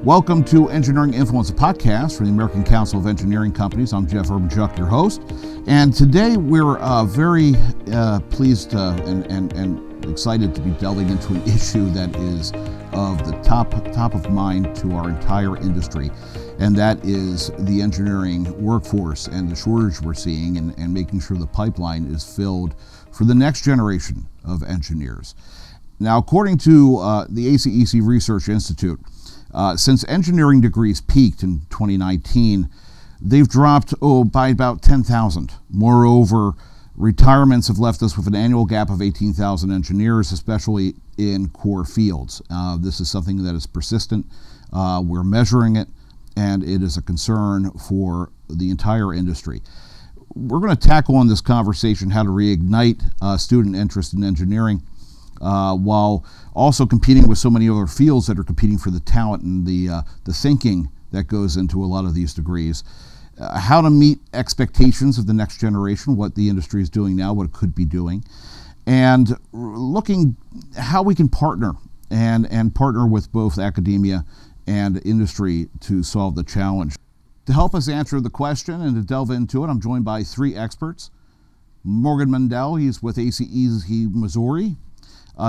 Welcome to Engineering Influence, a podcast from the American Council of Engineering Companies. I'm Jeff Urbanchuk, your host, and today we're very pleased and excited to be delving into an issue that is of the top of mind to our entire industry, and that is the engineering workforce and the shortage we're seeing, and making sure the pipeline is filled for the next generation of engineers. Now, according to the ACEC Research Institute, since engineering degrees peaked in 2019, they've dropped by about 10,000. Moreover, retirements have left us with an annual gap of 18,000 engineers, especially in core fields. This is something that is persistent. We're measuring it, and it is a concern for the entire industry. We're going to tackle in this conversation how to reignite student interest in engineering, while also competing with so many other fields that are competing for the talent and the thinking that goes into a lot of these degrees. How to meet expectations of the next generation, what the industry is doing now, what it could be doing, and looking how we can partner and partner with both academia and industry to solve the challenge. To help us answer the question and to delve into it, I'm joined by three experts. Morgan Mundell, he's with ACEC Missouri.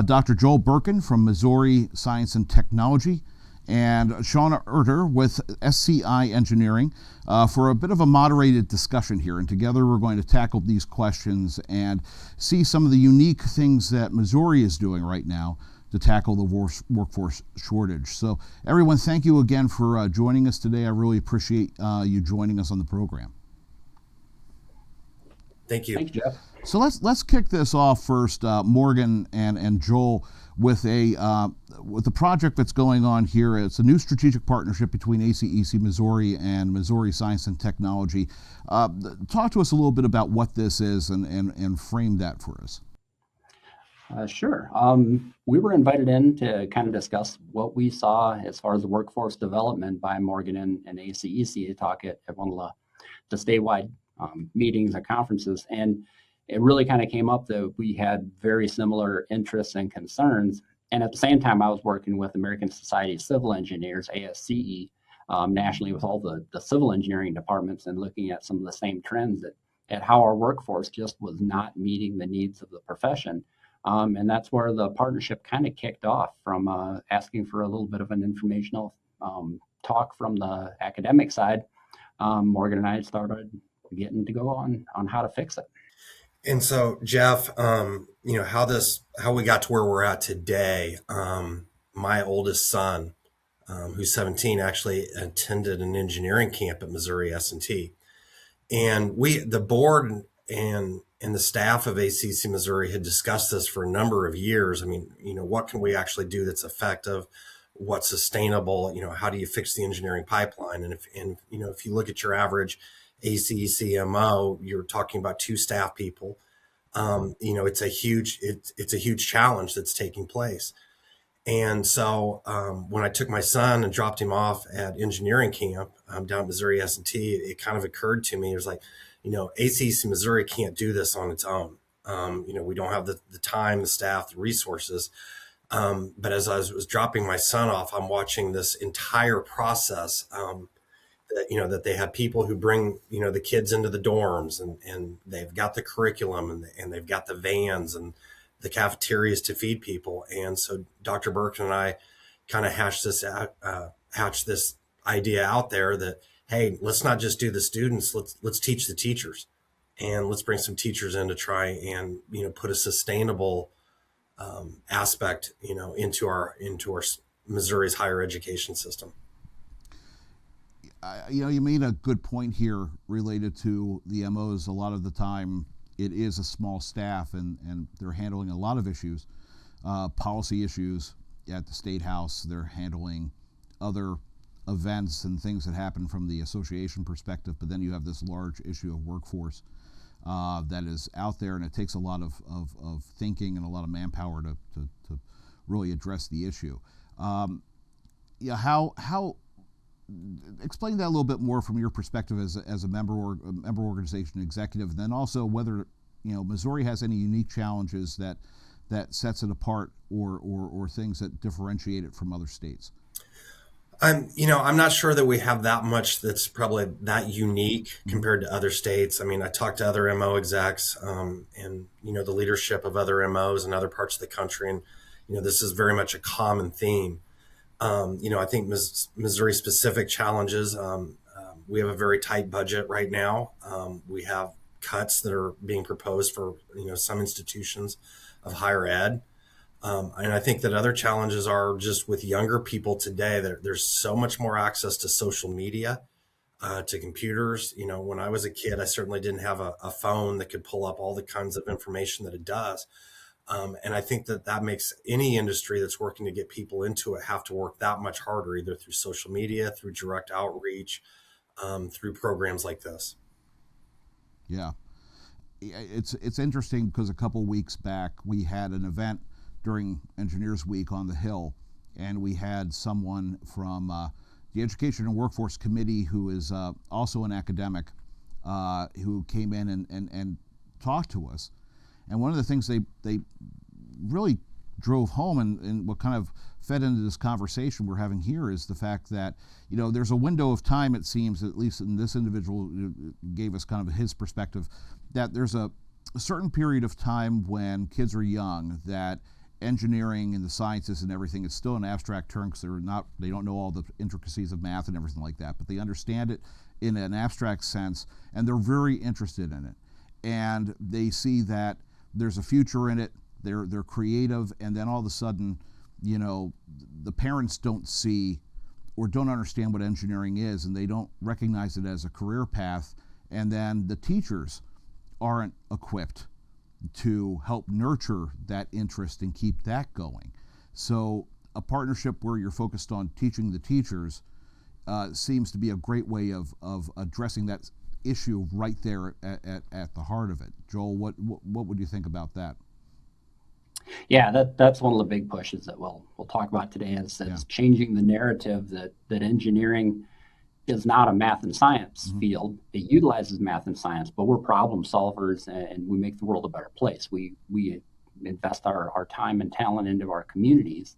Dr. Joel Birkin from Missouri Science and Technology, and Shauna Erter with SCI Engineering for a bit of a moderated discussion here. And together we're going to tackle these questions and see some of the unique things that Missouri is doing right now to tackle the workforce shortage. So everyone, thank you again for joining us today. I really appreciate you joining us on the program. Thank you. Thanks, Jeff. So let's kick this off first, Morgan and Joel, with the project that's going on here. It's a new strategic partnership between ACEC Missouri and Missouri Science and Technology. Talk to us a little bit about what this is and frame that for us. Sure. We were invited in to kind of discuss what we saw as far as the workforce development by Morgan and ACEC to talk at one of the statewide meetings and conferences. And it really kind of came up that we had very similar interests and concerns. And at the same time, I was working with American Society of Civil Engineers, ASCE, nationally with all the civil engineering departments, and looking at some of the same trends at how our workforce just was not meeting the needs of the profession. And that's where the partnership kind of kicked off, from asking for a little bit of an informational talk from the academic side. Morgan and I started getting to go on how to fix it. And so, Jeff, how we got to where we're at today. My oldest son, who's 17, actually attended an engineering camp at Missouri S&T, and the board and the staff of ACEC Missouri had discussed this for a number of years. I mean, what can we actually do that's effective? What's sustainable? How do you fix the engineering pipeline? And if you look at your average ACECMO, you're talking about 2 staff people. It's a huge challenge that's taking place. And so when I took my son and dropped him off at engineering camp down at Missouri S&T, it kind of occurred to me, it was like, ACEC Missouri can't do this on its own. We don't have the time, the staff, the resources. But as I was dropping my son off, I'm watching this entire process. That they have people who bring, the kids into the dorms, and they've got the curriculum, and they've got the vans and the cafeterias to feed people. And so Dr. Birkin and I kind of hatched this idea out there that, hey, let's not just do the students, let's teach the teachers, and let's bring some teachers in to try and, put a sustainable aspect, into our Missouri's higher education system. You made a good point here related to the MOs. A lot of the time it is a small staff, and they're handling a lot of issues, policy issues at the State House. They're handling other events and things that happen from the association perspective, but then you have this large issue of workforce that is out there, and it takes a lot of thinking and a lot of manpower to really address the issue. How explain that a little bit more from your perspective as a member organization executive, and then also whether Missouri has any unique challenges that sets it apart or things that differentiate it from other states. I'm not sure that we have that much that's probably that unique Mhm. compared to other states. I mean, I talked to other MO execs, and the leadership of other MOs in other parts of the country, and this is very much a common theme. I think Missouri specific challenges. We have a very tight budget right now. We have cuts that are being proposed for some institutions of higher ed. And I think that other challenges are just with younger people today. There's so much more access to social media, to computers. When I was a kid, I certainly didn't have a phone that could pull up all the kinds of information that it does. And I think that makes any industry that's working to get people into it have to work that much harder, either through social media, through direct outreach, through programs like this. Yeah. It's interesting because a couple weeks back we had an event during Engineers Week on the Hill, and we had someone from the Education and Workforce Committee who is also an academic who came in and talked to us. And one of the things they really drove home, and what kind of fed into this conversation we're having here, is the fact that there's a window of time, it seems, at least in this individual gave us kind of his perspective, that there's a certain period of time when kids are young that engineering and the sciences and everything is still an abstract term because they don't know all the intricacies of math and everything like that, but they understand it in an abstract sense and they're very interested in it, and they see that there's a future in it. They're creative, and then all of a sudden, the parents don't see or don't understand what engineering is, and they don't recognize it as a career path, and then the teachers aren't equipped to help nurture that interest and keep that going. So a partnership where you're focused on teaching the teachers seems to be a great way of addressing that issue right there at the heart of it. Joel, what would you think about that? Yeah, that's one of the big pushes that we'll talk about today is changing the narrative that engineering is not a math and science field. It utilizes math and science, but we're problem solvers and we make the world a better place. We invest our time and talent into our communities,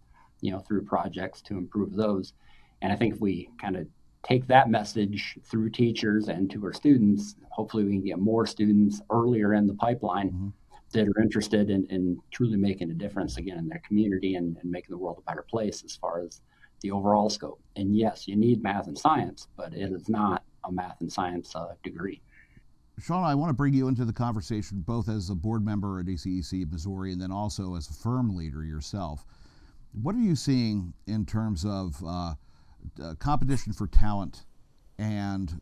through projects to improve those. And I think if we kind of take that message through teachers and to our students, hopefully we can get more students earlier in the pipeline that are interested in truly making a difference again in their community and making the world a better place as far as the overall scope. And yes, you need math and science, but it is not a math and science degree. Sean, I want to bring you into the conversation both as a board member at ACEC Missouri and then also as a firm leader yourself. What are you seeing in terms of competition for talent and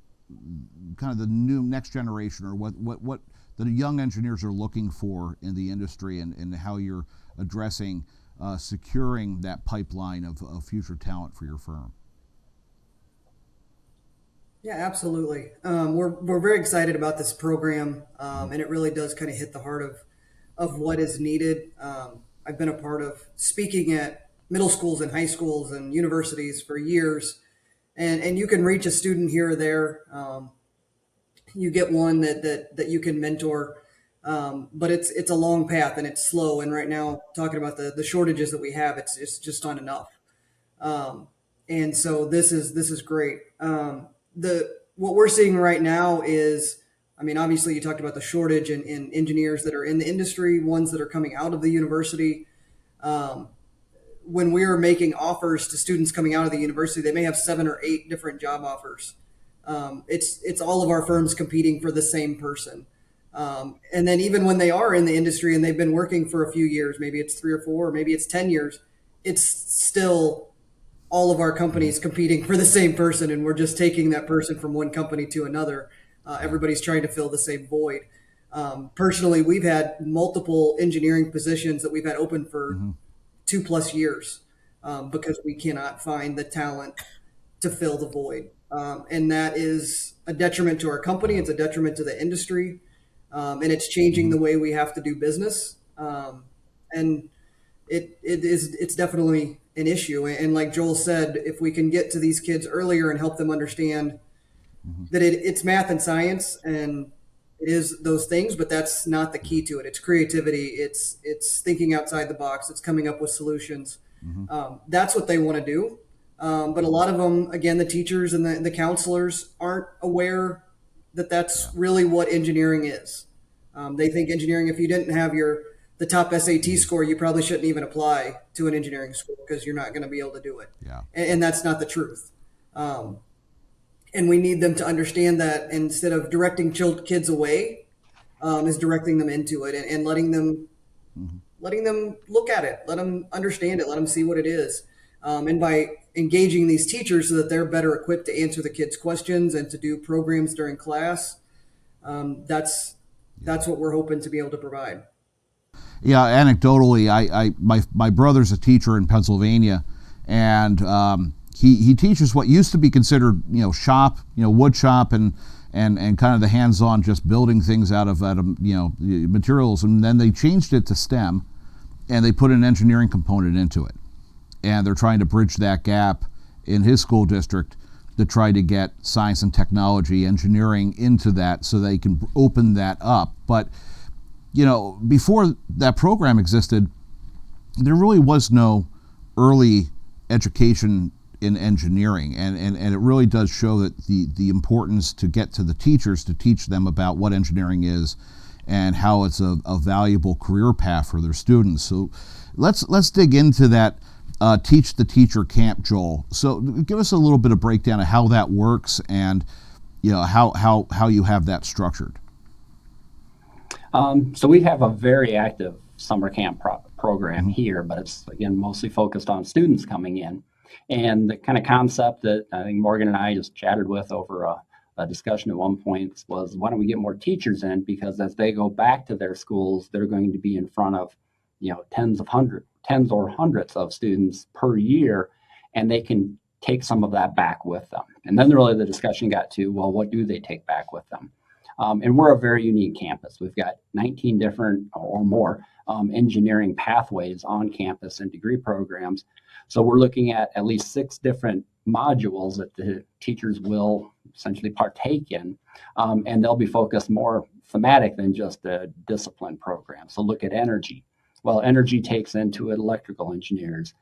kind of the new next generation, or what the young engineers are looking for in the industry, and how you're addressing securing that pipeline of future talent for your firm? Yeah, absolutely. We're very excited about this program, and it really does kind of hit the heart of what is needed. I've been a part of speaking at middle schools and high schools and universities for years, and you can reach a student here or there. You get one that you can mentor, but it's a long path and it's slow. And right now, talking about the shortages that we have, it's just not enough. And so this is great. What we're seeing right now is, I mean, obviously you talked about the shortage in engineers that are in the industry, ones that are coming out of the university. When we're making offers to students coming out of the university, they may have 7 or 8 different job offers. It's all of our firms competing for the same person. And then even when they are in the industry and they've been working for a few years, maybe it's 3 or 4, or maybe it's 10 years, it's still all of our companies competing for the same person. And we're just taking that person from one company to another. Everybody's trying to fill the same void. Personally, we've had multiple engineering positions that we've had open for 2+ years because we cannot find the talent to fill the void. And that is a detriment to our company. It's a detriment to the industry. And it's changing the way we have to do business. And it's definitely an issue. And like Joel said, if we can get to these kids earlier and help them understand that it's math and science and it is those things, but that's not the key to it. It's creativity. It's thinking outside the box. It's coming up with solutions. That's what they want to do. But a lot of them, again, the teachers and the counselors aren't aware that that's really what engineering is. They think engineering, if you didn't have the top SAT score, you probably shouldn't even apply to an engineering school because you're not going to be able to do it. Yeah. And that's not the truth. And we need them to understand that instead of directing kids away, is directing them into it and letting them look at it, let them understand it, let them see what it is. And by engaging these teachers so that they're better equipped to answer the kids' questions and to do programs during class, that's what we're hoping to be able to provide. Yeah, anecdotally, my brother's a teacher in Pennsylvania, and he teaches what used to be considered shop, wood shop, and kind of the hands-on, just building things out of materials, and then they changed it to STEM, and they put an engineering component into it, and they're trying to bridge that gap in his school district to try to get science and technology, engineering into that, so they can open that up. But before that program existed, there really was no early education in engineering, and it really does show that the importance to get to the teachers to teach them about what engineering is and how it's a valuable career path for their students. So let's dig into that Teach the Teacher camp, Joel. So give us a little bit of breakdown of how that works and how you have that structured. So we have a very active summer camp program here, but it's, again, mostly focused on students coming in. And the kind of concept that I think Morgan and I just chatted with over a discussion at one point was, why don't we get more teachers in? Because as they go back to their schools, they're going to be in front of tens or hundreds of students per year, and they can take some of that back with them. And then really the discussion got to, well, what do they take back with them? And we're a very unique campus. We've got 19 different or more engineering pathways on campus and degree programs. So we're looking at least 6 different modules that the teachers will essentially partake in, and they'll be focused more thematic than just a discipline program. So look at energy. Well, energy takes into it electrical engineers,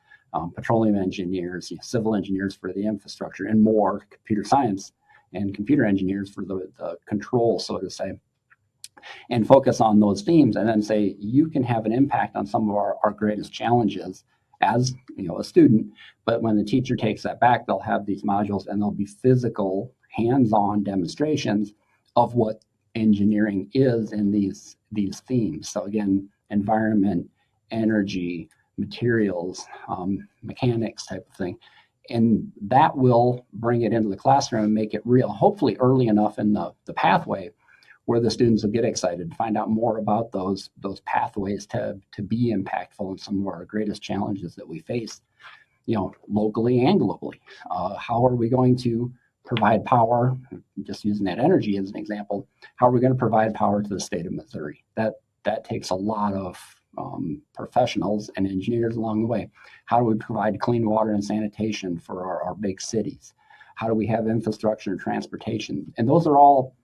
petroleum engineers, civil engineers for the infrastructure, and more computer science and computer engineers for the control, so to say, and focus on those themes, and then say, you can have an impact on some of our greatest challenges as a student. But when the teacher takes that back, they'll have these modules, and they'll be physical, hands-on demonstrations of what engineering is in these themes. So again, environment, energy, materials, mechanics type of thing. And that will bring it into the classroom and make it real, hopefully early enough in the pathway where the students will get excited to find out more about those pathways to be impactful in some of our greatest challenges that we face, locally and globally. How are we going to provide power? Just using that energy as an example, how are we going to provide power to the state of Missouri? That takes a lot of professionals and engineers along the way. How do we provide clean water and sanitation for our big cities? How do we have infrastructure and transportation? And those are all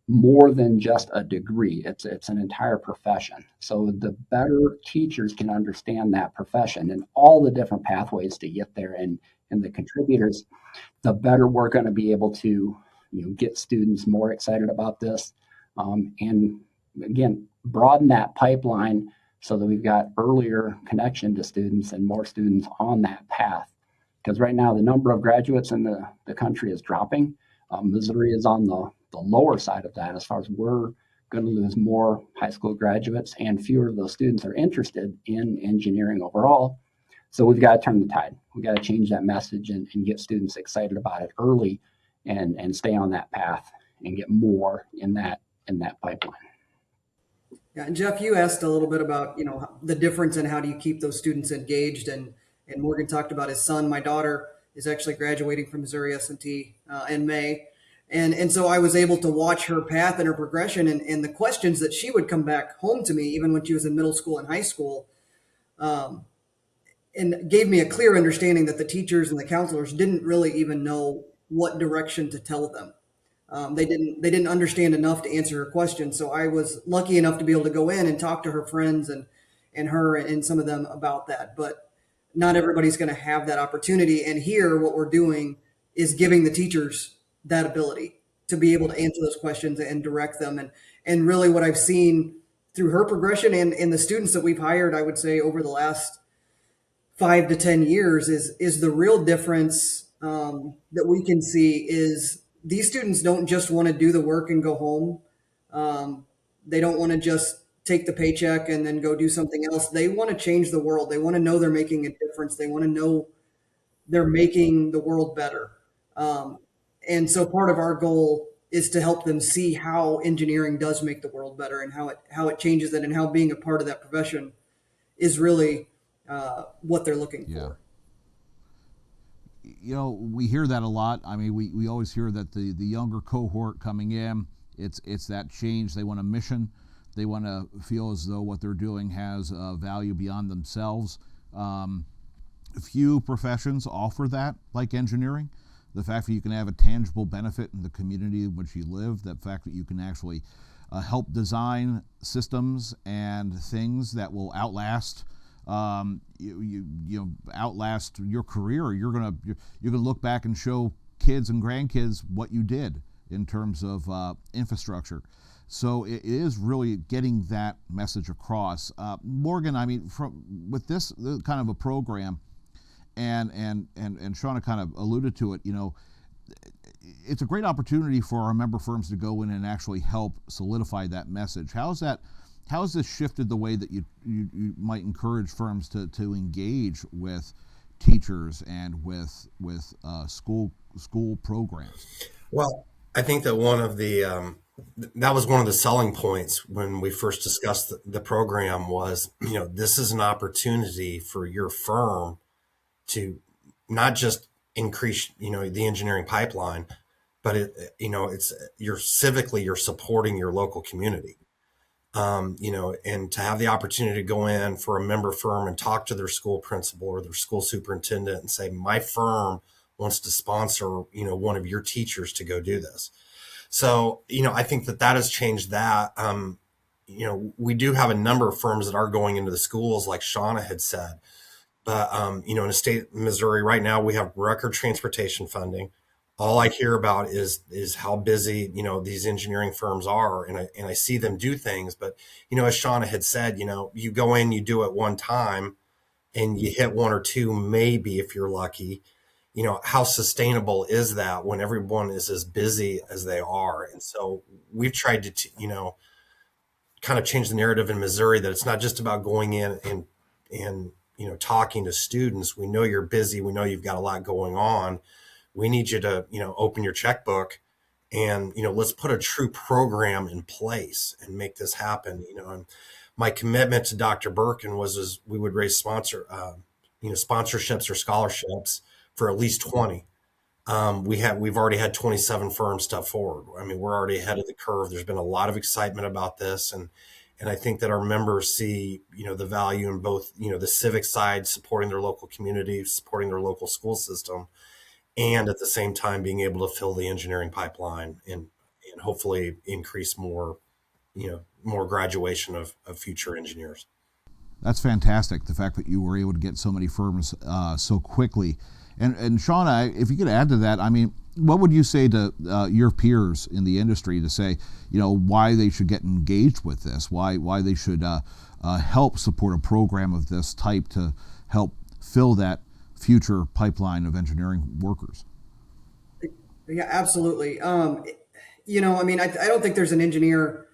more than just a degree. It's an entire profession. So the better teachers can understand that profession and all the different pathways to get there, and the contributors, the better we're going to be able to get students more excited about this, and again, broaden that pipeline so that we've got earlier connection to students and more students on that path. Because right now the number of graduates in the country is dropping. Missouri is on the lower side of that, as far as we're going to lose more high school graduates, and fewer of those students are interested in engineering overall. So we've got to turn the tide. We've got to change that message and get students excited about it early, and stay on that path and get more in that pipeline. Yeah, and Jeff, you asked a little bit about the difference in how do you keep those students engaged, and Morgan talked about his son. My daughter is actually graduating from Missouri S&T in May, and so I was able to watch her path and her progression, and the questions that she would come back home to me, even when she was in middle school and high school, and gave me a clear understanding that the teachers and the counselors didn't really even know what direction to tell them. They didn't understand enough to answer her questions. So I was lucky enough to be able to go in and talk to her friends and her and some of them about that. But not everybody's going to have that opportunity. And here, what we're doing is giving the teachers that ability to be able to answer those questions and direct them. And really what I've seen through her progression and the students that we've hired, I would say over the last 5 to 10 years is the real difference that we can see is these students don't just want to do the work and go home. They don't want to just take the paycheck and then go do something else. They want to change the world. They want to know they're making a difference. They want to know they're making the world better. And so part of our goal is to help them see how engineering does make the world better and how it changes it and how being a part of that profession is really what they're looking for. You know, we hear that a lot. I mean, we always hear that the younger cohort coming in, it's that change. They want a mission. They want to feel as though what they're doing has value beyond themselves. Few professions offer that, like engineering. The fact that you can have a tangible benefit in the community in which you live, the fact that you can actually help design systems and things that will outlast outlast your career. You're gonna look back and show kids and grandkids what you did in terms of infrastructure. So it is really getting that message across. Morgan, I mean, with this kind of a program, and Shauna kind of alluded to it, you know, it's a great opportunity for our member firms to go in and actually help solidify that message. How has this shifted the way that you might encourage firms to engage with teachers and with school programs? Well, I think that that was one of the selling points when we first discussed the program was, you know, this is an opportunity for your firm to not just increase, you know, the engineering pipeline, but you're supporting your local community. You know, and to have the opportunity to go in for a member firm and talk to their school principal or their school superintendent and say, my firm wants to sponsor, you know, one of your teachers to go do this. So, you know, I think that has changed that. You know, we do have a number of firms that are going into the schools, like Shauna had said. But, you know, in the state of Missouri right now, we have record transportation funding. All I hear about is how busy, you know, these engineering firms are. And I see them do things. But, you know, as Shauna had said, you know, you go in, you do it one time and you hit one or two, maybe if you're lucky. You know, how sustainable is that when everyone is as busy as they are? And so we've tried to, you know, kind of change the narrative in Missouri that it's not just about going in and you know, talking to students. We know you're busy. We know you've got a lot going on. We need you to, you know, open your checkbook and, you know, let's put a true program in place and make this happen. You know, and my commitment to Dr. Birkin was we would raise sponsorships or scholarships for at least 20. We've already had 27 firms step forward. I mean, we're already ahead of the curve. There's been a lot of excitement about this. And I think that our members see, you know, the value in both, you know, the civic side, supporting their local community, supporting their local school system, and at the same time being able to fill the engineering pipeline and hopefully increase more graduation of future engineers. That's fantastic. The fact that you were able to get so many firms so quickly. And Shauna, if you could add to that, I mean, what would you say to your peers in the industry to say, you know, why they should get engaged with this, why they should help support a program of this type to help fill that future pipeline of engineering workers? Yeah, absolutely. You know, I mean, I don't think there's an engineer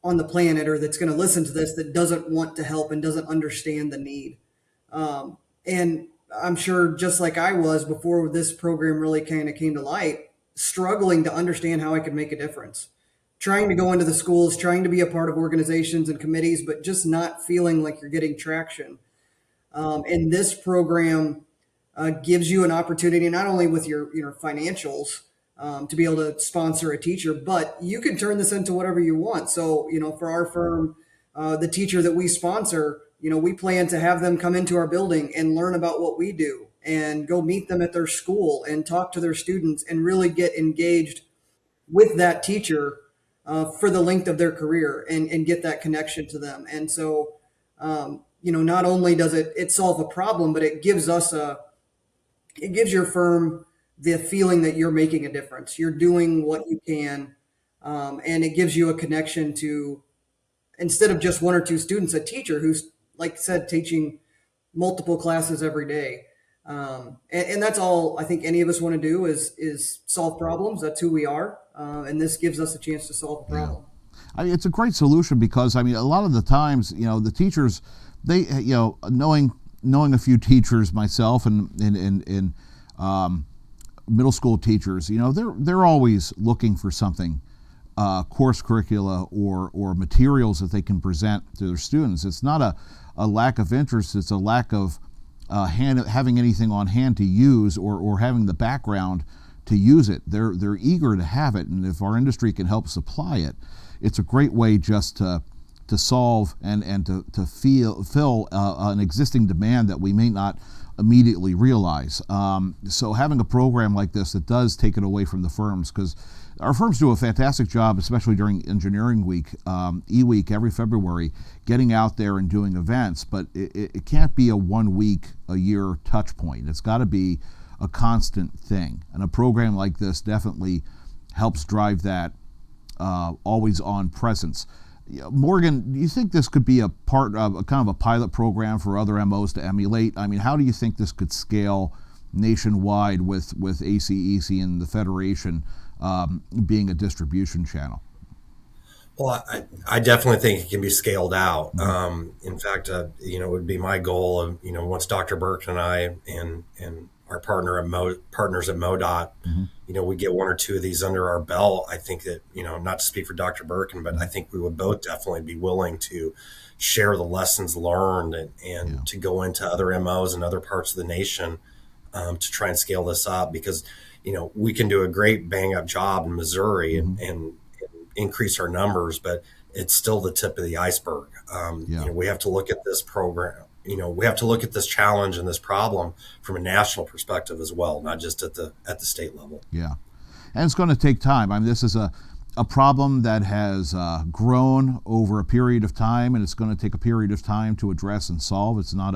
on the planet or that's going to listen to this that doesn't want to help and doesn't understand the need. And I'm sure just like I was before this program really kind of came to light, struggling to understand how I could make a difference, trying to go into the schools, trying to be a part of organizations and committees, but just not feeling like you're getting traction. And this program gives you an opportunity, not only with your financials, to be able to sponsor a teacher, but you can turn this into whatever you want. So, you know, for our firm, the teacher that we sponsor, you know, we plan to have them come into our building and learn about what we do and go meet them at their school and talk to their students and really get engaged with that teacher for the length of their career and get that connection to them. And so not only does it solve a problem, but it gives your firm the feeling that you're making a difference. You're doing what you can, and it gives you a connection to, instead of just one or two students, a teacher who's, like I said, teaching multiple classes every day. And that's all I think any of us want to do is solve problems. That's who we are, and this gives us a chance to solve a problem. I mean, it's a great solution because I mean, a lot of the times, the teachers, they, knowing a few teachers myself and middle school teachers, they're always looking for something, course curricula or materials that they can present to their students. It's not a lack of interest; it's a lack of having anything on hand to use or having the background to use it. They're eager to have it, and if our industry can help supply it, it's a great way just to solve and to fill an existing demand that we may not immediately realize. So having a program like this that does take it away from the firms, because our firms do a fantastic job, especially during Engineering Week, E-Week every February, getting out there and doing events, but it can't be a 1 week a year touch point. It's got to be a constant thing. And a program like this definitely helps drive that always on presence. Morgan, do you think this could be a part of a kind of a pilot program for other MOs to emulate? I mean, how do you think this could scale nationwide with ACEC and the Federation being a distribution channel? Well, I definitely think it can be scaled out. In fact, it would be my goal of, once Dr. Burke and I and our partners at MoDOT, we get one or two of these under our belt. I think that, not to speak for Dr. Birkin, but I think we would both definitely be willing to share the lessons learned and to go into other MOs and other parts of the nation to try and scale this up, because, we can do a great bang up job in Missouri and increase our numbers, but it's still the tip of the iceberg. We have to look at this program. We have to look at this challenge and this problem from a national perspective as well, not just at the state level. Yeah, and it's going to take time. I mean, this is a problem that has grown over a period of time, and it's going to take a period of time to address and solve. It's not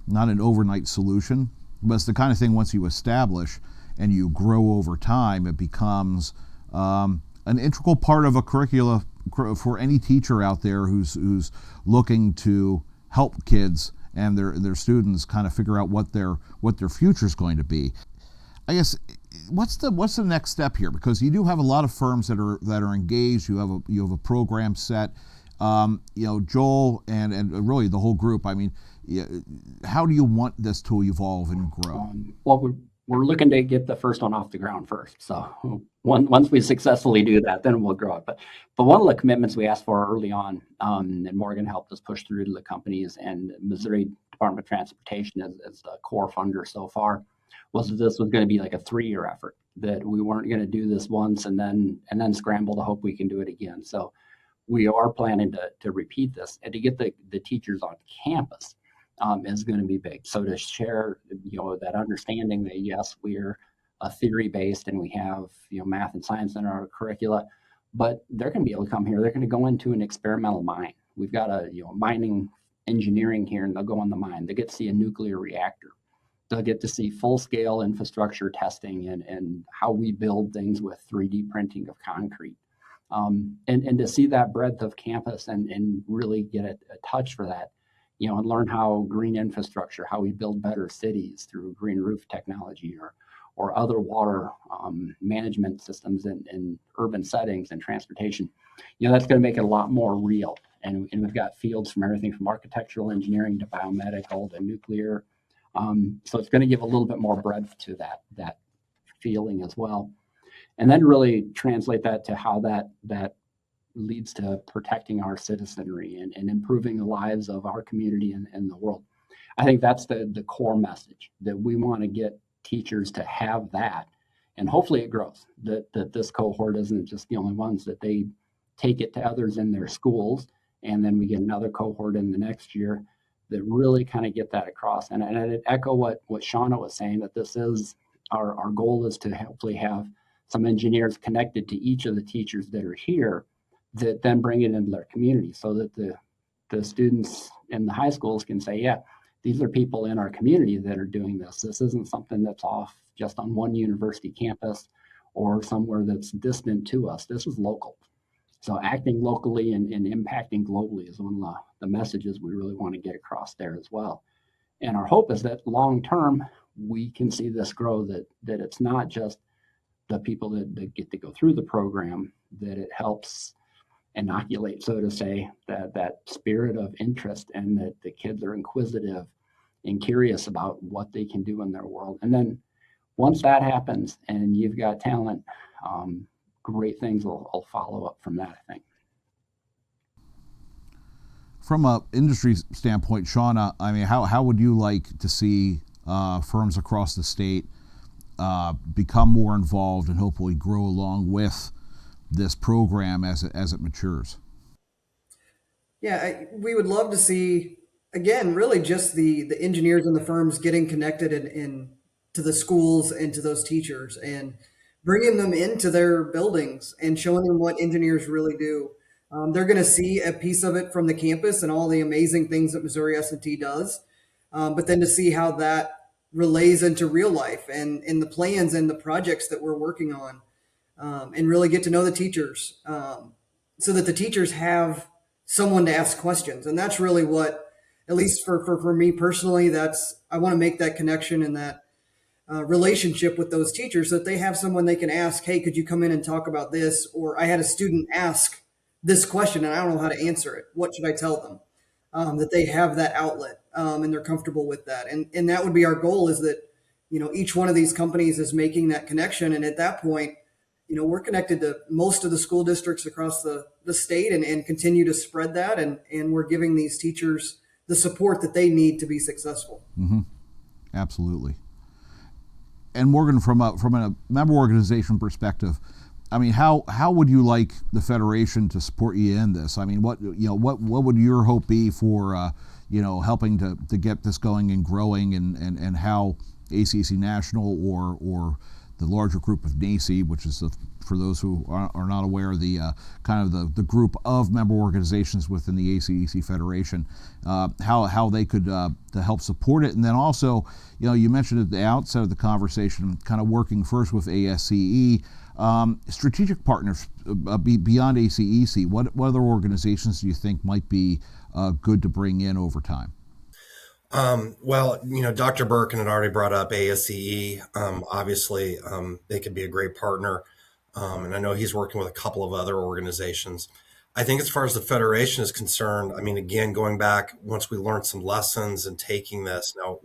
an overnight solution, but it's the kind of thing once you establish and you grow over time, it becomes an integral part of a curricula for any teacher out there who's looking to help kids and their students kind of figure out what their future is going to be. I guess what's the next step here? Because you do have a lot of firms that are engaged. You have a program set. Joel and really the whole group. I mean, how do you want this to evolve and grow? Well, we're looking to get the first one off the ground first. So once we successfully do that, then we'll grow it. But one of the commitments we asked for early on, and Morgan helped us push through to the companies, and Missouri Department of Transportation as the core funder so far, was that this was going to be like a 3-year effort, that we weren't going to do this once and then scramble to hope we can do it again. So we are planning to repeat this, and to get the teachers on campus is going to be big. So to share, that understanding that yes, we're a theory-based and we have, math and science in our curricula, but they're going to be able to come here. They're going to go into an experimental mine. We've got a, mining engineering here, and they'll go on the mine. They get to see a nuclear reactor. They'll get to see full-scale infrastructure testing and how we build things with 3D printing of concrete. And to see that breadth of campus and really get a touch for that, and learn how green infrastructure, how we build better cities through green roof technology or other water management systems in urban settings and transportation, that's going to make it a lot more real. And we've got fields from everything from architectural engineering to biomedical to nuclear. So it's going to give a little bit more breadth to that feeling as well. And then really translate that to how that leads to protecting our citizenry and improving the lives of our community and the world. I think that's the core message, that we want to get teachers to have that. And hopefully it grows, that this cohort isn't just the only ones, that they take it to others in their schools. And then we get another cohort in the next year that really kind of get that across. And I'd echo what Shauna was saying, that this is our goal is to hopefully have some engineers connected to each of the teachers that are here that then bring it into their community, so that the students and the high schools can say, yeah, these are people in our community that are doing this. This isn't something that's off just on one university campus or somewhere that's distant to us. This is local. So acting locally and impacting globally is one of the messages we really want to get across there as well. And our hope is that long term, we can see this grow, that it's not just the people that get to go through the program, that it helps inoculate, so to say, that spirit of interest, and that the kids are inquisitive and curious about what they can do in their world. And then once that happens and you've got talent, great things will follow up from that, I think. From an industry standpoint, Shauna, I mean, how would you like to see firms across the state become more involved and hopefully grow along with this program as it matures? Yeah, we would love to see, again, really just the engineers and the firms getting connected in to the schools and to those teachers, and bringing them into their buildings and showing them what engineers really do. They're going to see a piece of it from the campus and all the amazing things that Missouri S&T does, but then to see how that relays into real life and in the plans and the projects that we're working on, and really get to know the teachers, so that the teachers have someone to ask questions. And that's really what, at least for me personally, I want to make that connection and that relationship with those teachers, so that they have someone they can ask, hey, could you come in and talk about this? Or I had a student ask this question and I don't know how to answer it. What should I tell them? That they have that outlet, and they're comfortable with that. And that would be our goal, is that, each one of these companies is making that connection. And at that point, we're connected to most of the school districts across the state, and continue to spread that. And we're giving these teachers the support that they need to be successful. Mm-hmm. Absolutely. And Morgan, from a member organization perspective, I mean, how would you like the Federation to support you in this? I mean, what would your hope be for helping to get this going and growing, and how ACEC National or the larger group of NACE, which is for those who are not aware, the kind of the group of member organizations within the ACEC Federation, how they could to help support it. And then also, you mentioned at the outset of the conversation, kind of working first with ASCE, strategic partners beyond ACEC. What other organizations do you think might be good to bring in over time? Well, Dr. Birkin had already brought up ASCE. Obviously, they could be a great partner. And I know he's working with a couple of other organizations. I think as far as the Federation is concerned, I mean, again, going back, once we learned some lessons and taking this, now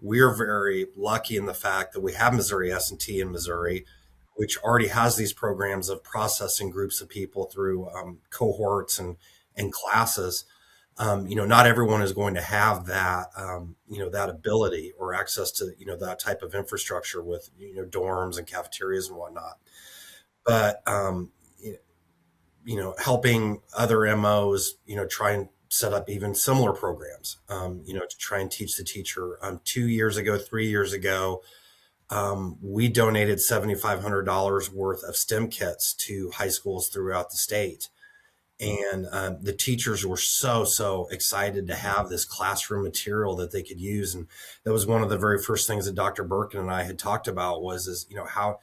we're very lucky in the fact that we have Missouri S&T in Missouri, which already has these programs of processing groups of people through cohorts and classes. Not everyone is going to have that, that ability or access to, that type of infrastructure with, dorms and cafeterias and whatnot. But, helping other MOs, try and set up even similar programs, to try and teach the teacher. 3 years ago, we donated $7,500 worth of STEM kits to high schools throughout the state. And the teachers were so excited to have this classroom material that they could use. And that was one of the very first things that Dr. Birkin and I had talked about was how,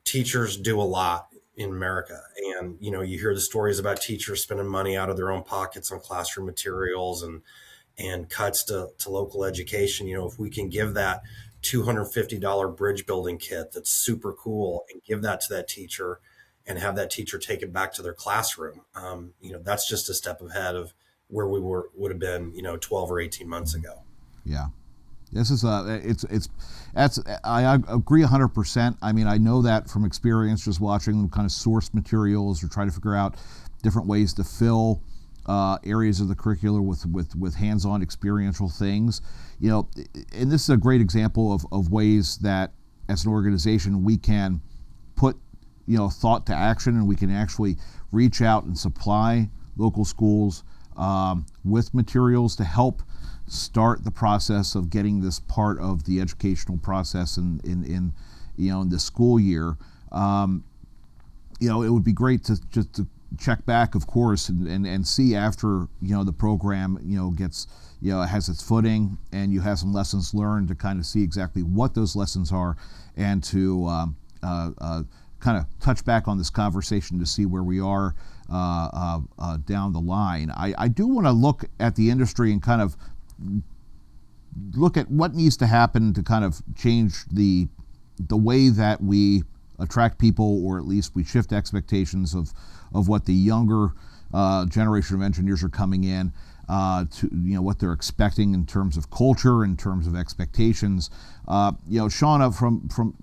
teachers do a lot in America. And, you hear the stories about teachers spending money out of their own pockets on classroom materials and cuts to local education. If we can give that $250 bridge building kit that's super cool and give that to that teacher, and have that teacher take it back to their classroom, that's just a step ahead of where we would have been, 12 or 18 months ago. Yeah, this is I agree 100%. I mean, I know that from experience, just watching kind of source materials or try to figure out different ways to fill areas of the curriculum with hands-on experiential things. And this is a great example of ways that as an organization we can put thought to action, and we can actually reach out and supply local schools with materials to help start the process of getting this part of the educational process in the school year. It would be great to check back, of course, and see after the program gets has its footing, and you have some lessons learned to kind of see exactly what those lessons are, and to kind of touch back on this conversation to see where we are down the line. I do want to look at the industry and kind of look at what needs to happen to kind of change the way that we attract people, or at least we shift expectations of what the younger generation of engineers are coming in to what they're expecting in terms of culture, in terms of expectations. Shauna, from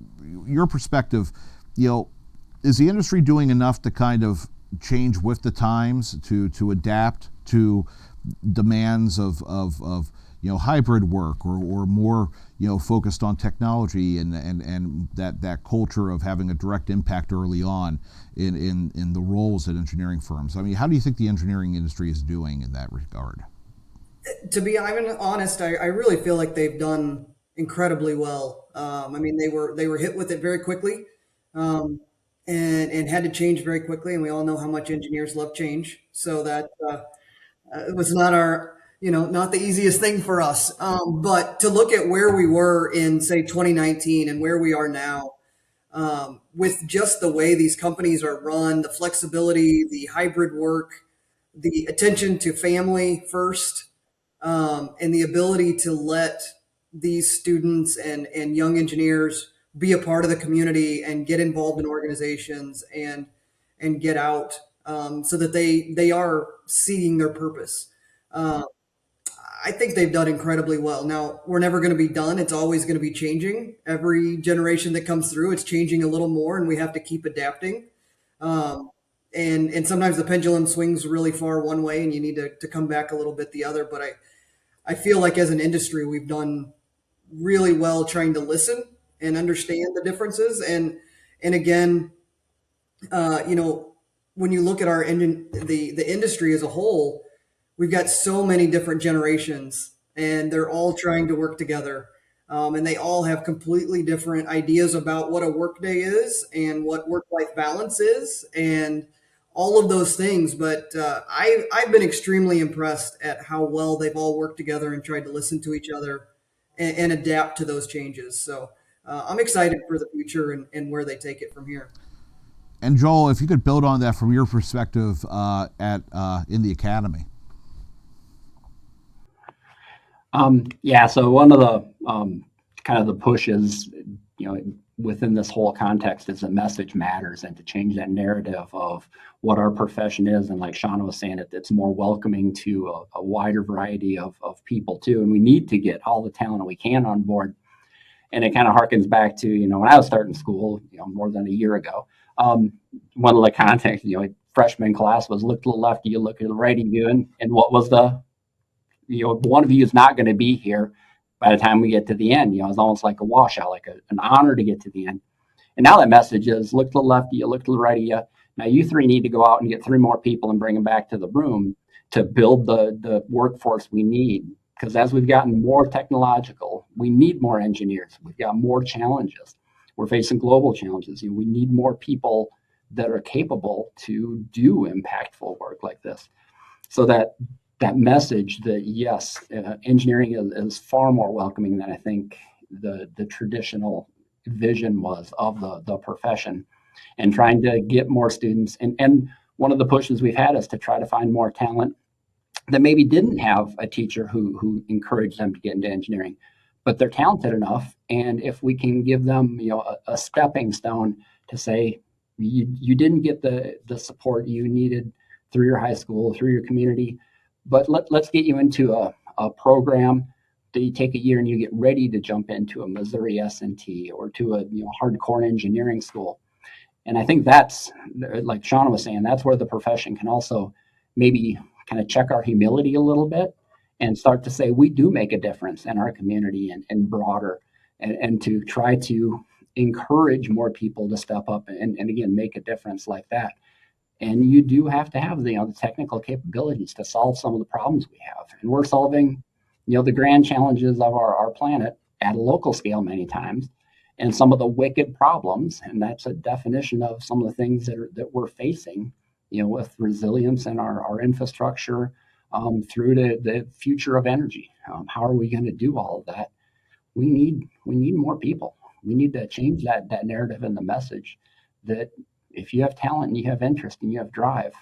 your perspective, is the industry doing enough to kind of change with the times, to adapt to demands of hybrid work, or more focused on technology and that culture of having a direct impact early on in the roles at engineering firms? I mean, how do you think the engineering industry is doing in that regard? To be honest, I really feel like they've done incredibly well. I mean, they were hit with it very quickly, and had to change very quickly. And we all know how much engineers love change. So that it was not not the easiest thing for us. But to look at where we were in, say, 2019 and where we are now, with just the way these companies are run, the flexibility, the hybrid work, the attention to family first, and the ability to let these students and young engineers be a part of the community and get involved in organizations and get out, so that they are seeing their purpose. I think they've done incredibly well. Now, we're never going to be done. It's always going to be changing. Every generation that comes through, it's changing a little more, and we have to keep adapting. And sometimes the pendulum swings really far one way, and you need to come back a little bit the other. But I feel like as an industry, we've done really well trying to listen and understand the differences. And again, when you look at the industry as a whole, we've got so many different generations, and they're all trying to work together. And they all have completely different ideas about what a workday is and what work-life balance is and all of those things. But I've been extremely impressed at how well they've all worked together and tried to listen to each other and adapt to those changes. So I'm excited for the future and where they take it from here. And Joel, if you could build on that from your perspective in the academy. So one of the kind of the pushes, within this whole context is that message matters, and to change that narrative of what our profession is. And like Shauna was saying, it's more welcoming to a wider variety of people too. And we need to get all the talent we can on board. And it kind of harkens back to, when I was starting school, more than a year ago, one of the contexts, freshman class was look to the left of you, look to the right of you. And what was one of you is not going to be here by the time we get to the end. It's almost like a washout, like an honor to get to the end. And now that message is look to the left of you, look to the right of you. Now you three need to go out and get 3 more people and bring them back to the room to build the workforce we need. Because as we've gotten more technological, we need more engineers. We've got more challenges. We're facing global challenges. We need more people that are capable to do impactful work like this. So that message that yes, engineering is far more welcoming than I think the traditional vision was of the profession, and trying to get more students. And one of the pushes we've had is to try to find more talent that maybe didn't have a teacher who encouraged them to get into engineering, but they're talented enough. And if we can give them, a stepping stone to say, you didn't get the support you needed through your high school, through your community, but let's get you into a program that you take a year and you get ready to jump into a Missouri S&T or to a hardcore engineering school. And I think that's, like Shauna was saying, that's where the profession can also maybe kind of check our humility a little bit and start to say we do make a difference in our community and broader, and to try to encourage more people to step up and again make a difference like that. And you do have to have the technical capabilities to solve some of the problems we have. And we're solving the grand challenges of our planet at a local scale many times, and some of the wicked problems. And that's a definition of some of the things that we're facing with resilience in our infrastructure, through to the future of energy. How are we going to do all of that? We need more people. We need to change that narrative and the message that if you have talent and you have interest and you have drive,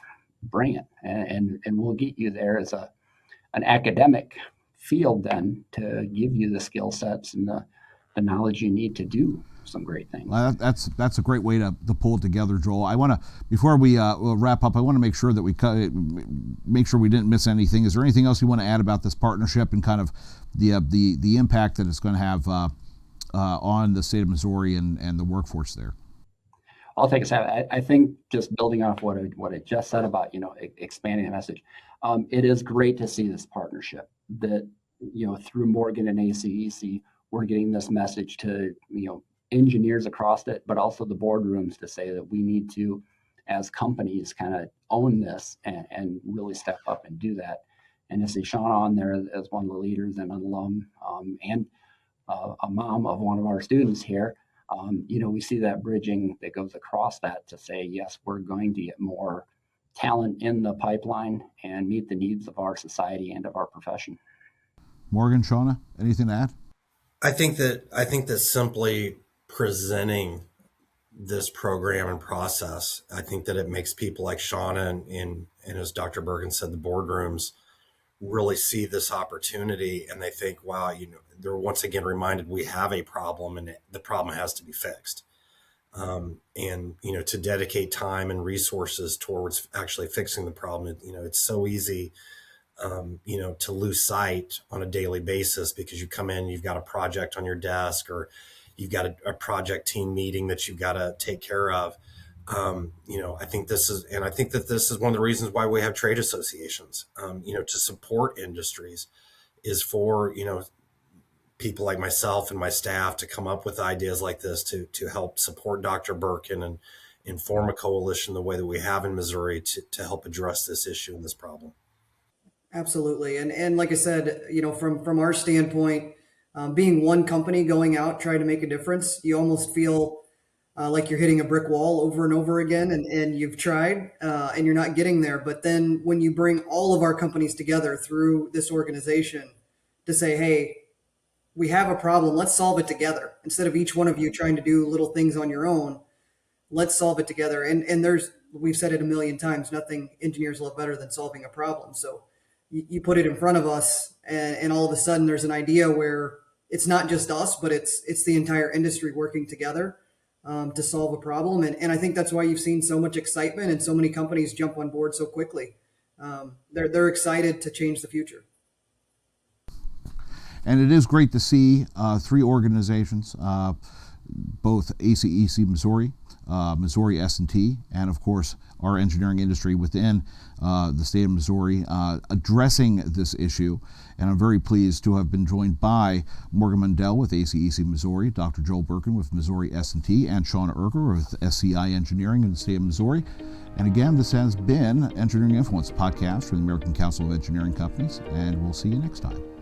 bring it, and we'll get you there as an academic field then to give you the skill sets and the knowledge you need to do some great things. Well, that's a great way to pull it together, Joel. I want to, before we'll wrap up, I want to make sure that we didn't miss anything. Is there anything else you want to add about this partnership and kind of the impact that it's going to have on the state of Missouri and the workforce there? I'll take a stab. I think just building off what I just said about expanding the message. It is great to see this partnership that through Morgan and ACEC, we're getting this message to engineers across it, but also the boardrooms to say that we need to, as companies, kind of own this and really step up and do that. And to see Shauna on there as one of the leaders and an alum and a mom of one of our students here, we see that bridging that goes across that to say, yes, we're going to get more talent in the pipeline and meet the needs of our society and of our profession. Morgan, Shauna, anything to add? I think that simply presenting this program and process, I think that it makes people like Shauna and as Dr. Bergen said, the boardrooms really see this opportunity and they think, wow, they're once again reminded we have a problem and the problem has to be fixed. And to dedicate time and resources towards actually fixing the problem, it's so easy, to lose sight on a daily basis because you come in, you've got a project on your desk or you've got a project team meeting that you've got to take care of. I think this is one of the reasons why we have trade associations, to support industries is for, people like myself and my staff to come up with ideas like this to help support Dr. Birkin and form a coalition the way that we have in Missouri to help address this issue and this problem. Absolutely. And like I said, from our standpoint, being one company going out, trying to make a difference, you almost feel like you're hitting a brick wall over and over again and you've tried and you're not getting there. But then when you bring all of our companies together through this organization to say, hey, we have a problem, let's solve it together. Instead of each one of you trying to do little things on your own, let's solve it together. And we've said it a million times, nothing engineers love better than solving a problem. So you put it in front of us and all of a sudden there's an idea where it's not just us, but it's the entire industry working together to solve a problem. And I think that's why you've seen so much excitement and so many companies jump on board so quickly. They're excited to change the future. And it is great to see three organizations, both ACEC Missouri, Missouri S&T, and of course our engineering industry within the state of Missouri addressing this issue. And I'm very pleased to have been joined by Morgan Mundell with ACEC Missouri, Dr. Joel Birkin with Missouri S&T, and Shauna Erger with SCI Engineering in the state of Missouri. And again, this has been Engineering Influence podcast from the American Council of Engineering Companies, and we'll see you next time.